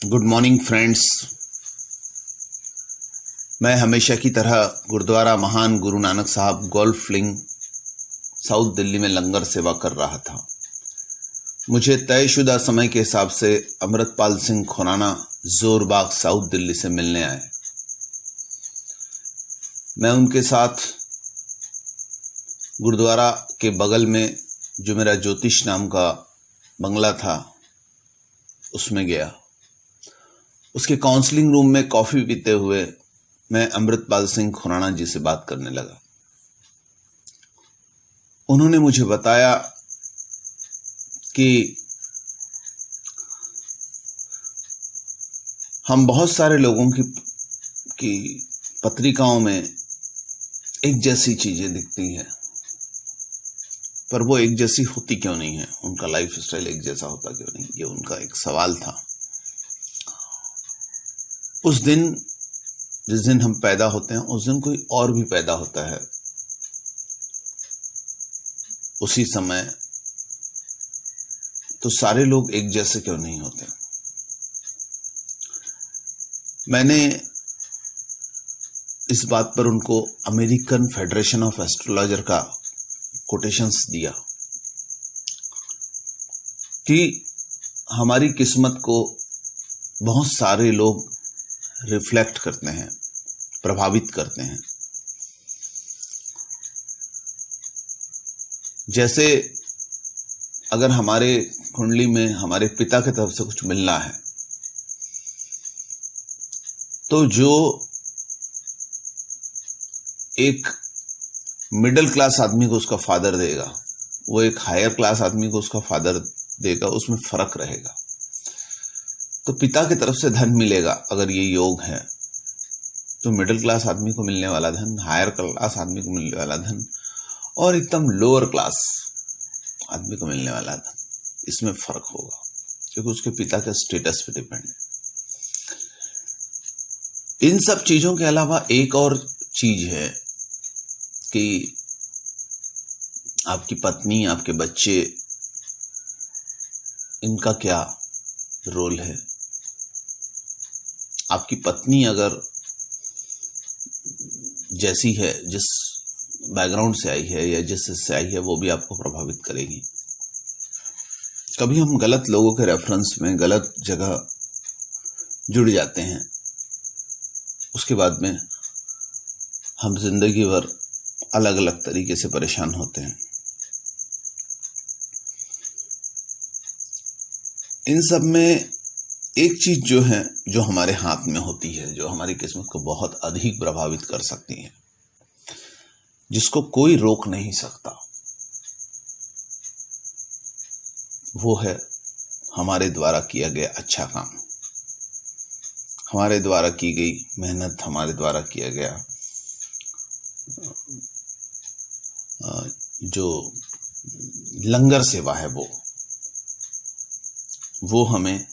Good morning friends. मैं हमेशा की तरह गुरुद्वारा महान गुरु नानक साहब गोल्फ लिंक साउथ दिल्ली में लंगर सेवा कर रहा था। मुझे तयशुदा समय के हिसाब से अमृतपाल सिंह खुराना जोरबाग साउथ दिल्ली से मिलने आए। मैं उनके साथ गुरुद्वारा के बगल में जो मेरा ज्योतिष नाम का बंगला था उसमें गया। उसके काउंसलिंग रूम में कॉफी पीते हुए मैं अमृतपाल सिंह खुराना जी से बात करने लगा। उन्होंने मुझे बताया कि हम बहुत सारे लोगों की पत्रिकाओं में एक जैसी चीजें दिखती हैं, पर वो एक जैसी होती क्यों नहीं है, उनका लाइफ स्टाइल एक जैसा होता क्यों नहीं, ये उनका एक सवाल था। उस दिन जिस दिन हम पैदा होते हैं उस दिन कोई और भी पैदा होता है उसी समय, तो सारे लोग एक जैसे क्यों नहीं होते। मैंने इस बात पर उनको अमेरिकन फेडरेशन ऑफ एस्ट्रोलॉजर का कोटेशंस दिया कि हमारी किस्मत को बहुत सारे लोग रिफ्लेक्ट करते हैं, प्रभावित करते हैं। जैसे अगर हमारे कुंडली में हमारे पिता की तरफ से कुछ मिलना है तो जो एक मिडिल क्लास आदमी को उसका फादर देगा वो एक हायर क्लास आदमी को उसका फादर देगा, उसमें फर्क रहेगा। तो पिता की तरफ से धन मिलेगा अगर ये योग है तो मिडिल क्लास आदमी को मिलने वाला धन, हायर क्लास आदमी को मिलने वाला धन और एकदम लोअर क्लास आदमी को मिलने वाला धन, इसमें फर्क होगा क्योंकि उसके पिता के स्टेटस पे डिपेंड है। इन सब चीजों के अलावा एक और चीज है कि आपकी पत्नी, आपके बच्चे, इनका क्या रोल है। आपकी पत्नी अगर जैसी है, जिस बैकग्राउंड से आई है या जिस से आई है, वो भी आपको प्रभावित करेगी। कभी हम गलत लोगों के रेफरेंस में गलत जगह जुड़ जाते हैं, उसके बाद में हम जिंदगी भर अलग अलग तरीके से परेशान होते हैं। इन सब में एक चीज जो है, जो हमारे हाथ में होती है, जो हमारी किस्मत को बहुत अधिक प्रभावित कर सकती है, जिसको कोई रोक नहीं सकता, वो है हमारे द्वारा किया गया अच्छा काम, हमारे द्वारा की गई मेहनत, हमारे द्वारा किया गया जो लंगर सेवा है, वो हमें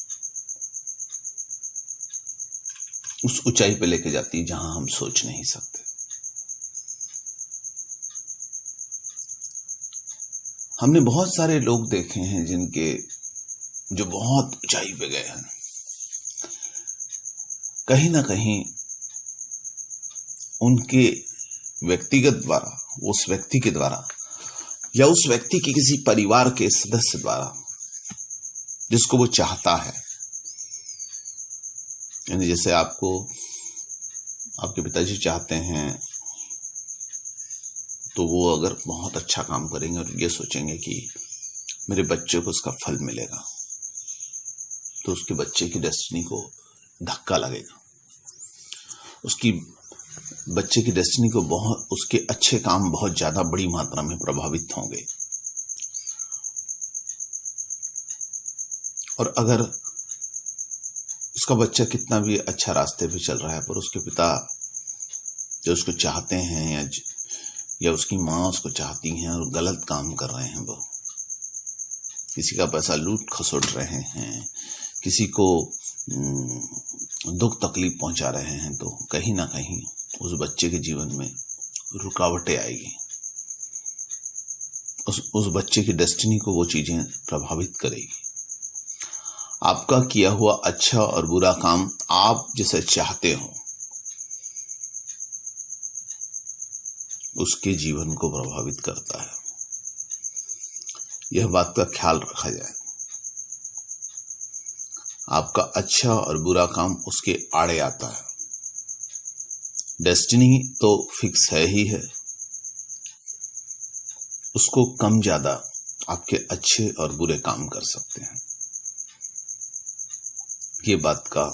उस ऊंचाई पे लेके जाती है जहां हम सोच नहीं सकते। हमने बहुत सारे लोग देखे हैं जो बहुत ऊंचाई पे गए हैं। कहीं ना कहीं उनके व्यक्तिगत द्वारा, उस व्यक्ति के द्वारा या उस व्यक्ति के किसी परिवार के सदस्य द्वारा जिसको वो चाहता है, यानी जैसे आपको आपके पिताजी चाहते हैं तो वो अगर बहुत अच्छा काम करेंगे और ये सोचेंगे कि मेरे बच्चे को उसका फल मिलेगा, तो उसके बच्चे की डेस्टिनी को धक्का लगेगा, उसकी बच्चे की डेस्टिनी को बहुत, उसके अच्छे काम बहुत ज्यादा बड़ी मात्रा में प्रभावित होंगे। और अगर उसका बच्चा कितना भी अच्छा रास्ते पे चल रहा है पर उसके पिता जो उसको चाहते हैं या उसकी माँ उसको चाहती हैं और गलत काम कर रहे हैं, वो किसी का पैसा लूट खसोट रहे हैं, किसी को दुख तकलीफ पहुंचा रहे हैं, तो कहीं ना कहीं उस बच्चे के जीवन में रुकावटें आएगी। उस बच्चे की डेस्टिनी को वो चीजें प्रभावित करेगी। आपका किया हुआ अच्छा और बुरा काम आप जिसे चाहते हो उसके जीवन को प्रभावित करता है। यह बात का ख्याल रखा जाए। आपका अच्छा और बुरा काम उसके आड़े आता है। डेस्टिनी तो फिक्स है ही है, उसको कम ज्यादा आपके अच्छे और बुरे काम कर सकते हैं। ये बात का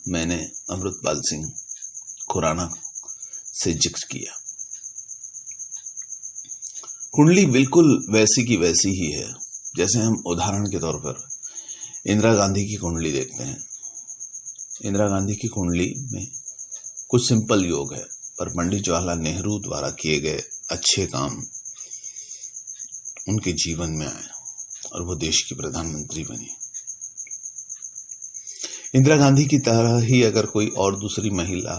मैंने अमृतपाल सिंह खुराना से जिक्र किया। कुंडली बिल्कुल वैसी की वैसी ही है जैसे हम उदाहरण के तौर पर इंदिरा गांधी की कुंडली देखते हैं। इंदिरा गांधी की कुंडली में कुछ सिंपल योग है, पर पंडित जवाहरलाल नेहरू द्वारा किए गए अच्छे काम उनके जीवन में आए और वो देश की प्रधानमंत्री बनी। इंदिरा गांधी की तरह ही अगर कोई और दूसरी महिला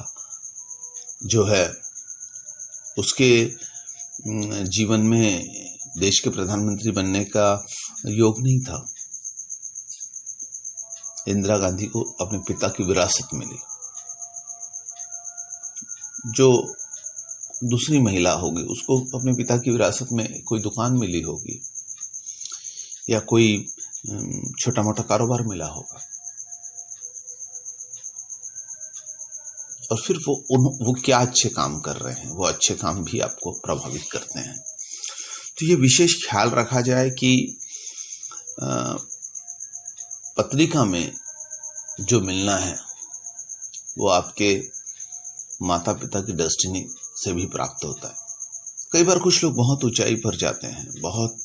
जो है उसके जीवन में देश के प्रधानमंत्री बनने का योग नहीं था। इंदिरा गांधी को अपने पिता की विरासत मिली। जो दूसरी महिला होगी उसको अपने पिता की विरासत में कोई दुकान मिली होगी या कोई छोटा मोटा कारोबार मिला होगा, और फिर वो क्या अच्छे काम कर रहे हैं, वो अच्छे काम भी आपको प्रभावित करते हैं। तो ये विशेष ख्याल रखा जाए कि पत्रिका में जो मिलना है वो आपके माता पिता की डेस्टिनी से भी प्राप्त होता है। कई बार कुछ लोग बहुत ऊंचाई पर जाते हैं, बहुत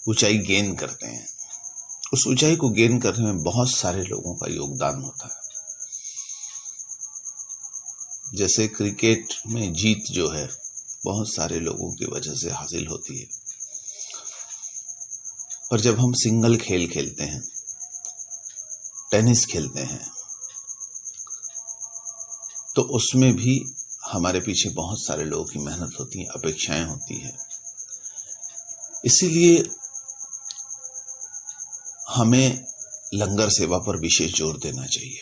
ऊंचाई गेन करते हैं। उस ऊंचाई को गेन करने में बहुत सारे लोगों का योगदान होता है। जैसे क्रिकेट में जीत जो है बहुत सारे लोगों की वजह से हासिल होती है, पर जब हम सिंगल खेल खेलते हैं, टेनिस खेलते हैं, तो उसमें भी हमारे पीछे बहुत सारे लोगों की मेहनत होती है, अपेक्षाएं होती है। इसीलिए हमें लंगर सेवा पर विशेष जोर देना चाहिए,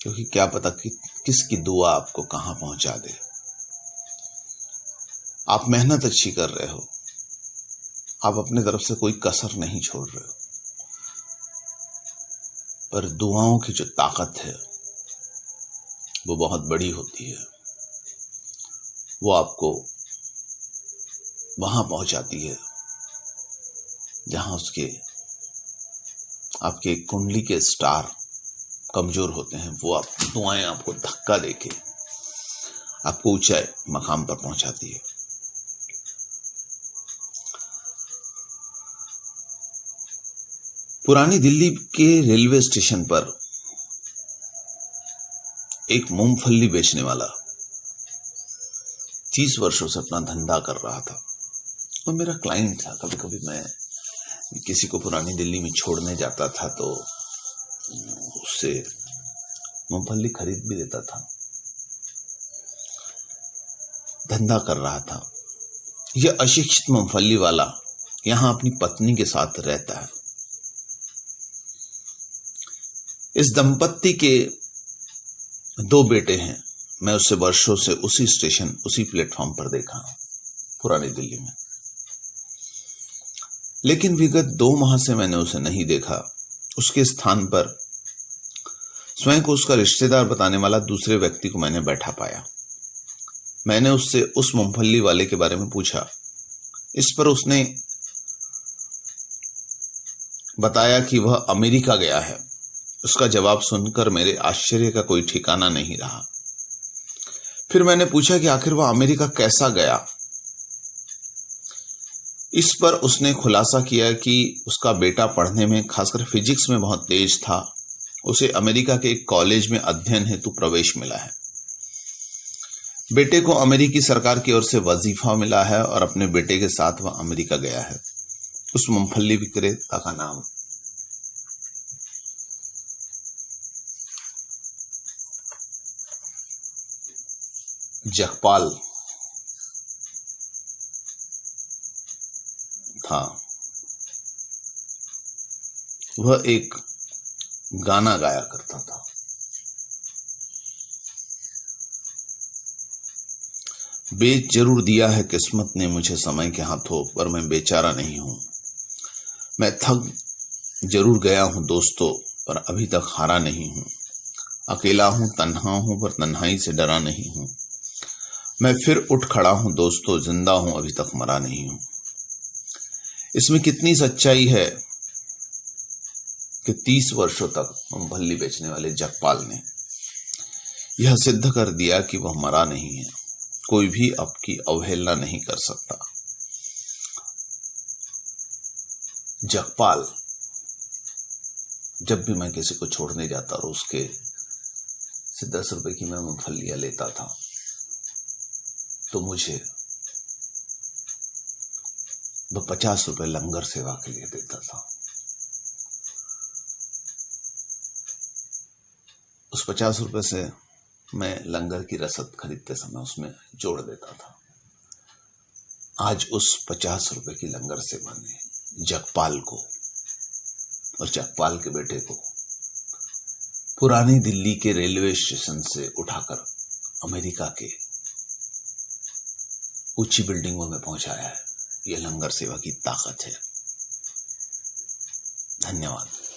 क्योंकि क्या पता कि किसकी दुआ आपको कहां पहुंचा दे। आप मेहनत अच्छी कर रहे हो, आप अपने तरफ से कोई कसर नहीं छोड़ रहे हो, पर दुआओं की जो ताकत है वो बहुत बड़ी होती है। वो आपको वहां पहुंचाती है जहां आपके कुंडली के स्टार कमजोर होते हैं। वो आप दुआएं आपको धक्का देके आपको ऊंचाई मकाम पर पहुंचाती है। पुरानी दिल्ली के रेलवे स्टेशन पर एक मूंगफली बेचने वाला 30 वर्षों से अपना धंधा कर रहा था। वो मेरा क्लाइंट था। कभी कभी मैं किसी को पुरानी दिल्ली में छोड़ने जाता था तो उससे मूंगफली खरीद भी लेता था। धंधा कर रहा था। यह अशिक्षित मूंगफली वाला यहां अपनी पत्नी के साथ रहता है। इस दंपत्ति के 2 बेटे हैं। मैं उसे वर्षों से उसी स्टेशन, उसी प्लेटफॉर्म पर देखा पुरानी दिल्ली में, लेकिन विगत 2 माह से मैंने उसे नहीं देखा। उसके स्थान पर स्वयं को उसका रिश्तेदार बताने वाला दूसरे व्यक्ति को मैंने बैठा पाया। मैंने उससे उस मूंगफली वाले के बारे में पूछा। इस पर उसने बताया कि वह अमेरिका गया है। उसका जवाब सुनकर मेरे आश्चर्य का कोई ठिकाना नहीं रहा। फिर मैंने पूछा कि आखिर वह अमेरिका कैसा गया। इस पर उसने खुलासा किया कि उसका बेटा पढ़ने में, खासकर फिजिक्स में बहुत तेज था। उसे अमेरिका के एक कॉलेज में अध्ययन हेतु प्रवेश मिला है। बेटे को अमेरिकी सरकार की ओर से वजीफा मिला है और अपने बेटे के साथ वह अमेरिका गया है। उस मूंगफली विक्रेता का नाम जगपाल था। वह एक गाना गाया करता था। बेच जरूर दिया है किस्मत ने मुझे समय के हाथों, पर मैं बेचारा नहीं हूं। मैं थक जरूर गया हूं दोस्तों, पर अभी तक हारा नहीं हूं। अकेला हूं, तन्हा हूं, पर तन्हाई से डरा नहीं हूं। मैं फिर उठ खड़ा हूं दोस्तों, जिंदा हूं, अभी तक मरा नहीं हूं। इसमें कितनी सच्चाई है कि 30 वर्षों तक मूंगफली बेचने वाले जगपाल ने यह सिद्ध कर दिया कि वह मरा नहीं है। कोई भी आपकी अवहेलना नहीं कर सकता। जगपाल, जब भी मैं किसी को छोड़ने जाता और उसके से 10 रुपए की मैं मूंगफलियां लेता था, तो मुझे वो 50 रुपए लंगर सेवा के लिए देता था। उस 50 रुपए से मैं लंगर की रसद खरीदते समय उसमें जोड़ देता था। आज उस 50 रुपए की लंगर सेवा ने जगपाल को और जगपाल के बेटे को पुरानी दिल्ली के रेलवे स्टेशन से उठाकर अमेरिका के ऊंची बिल्डिंगों में पहुंचाया है। यह लंगर सेवा की ताकत है। धन्यवाद।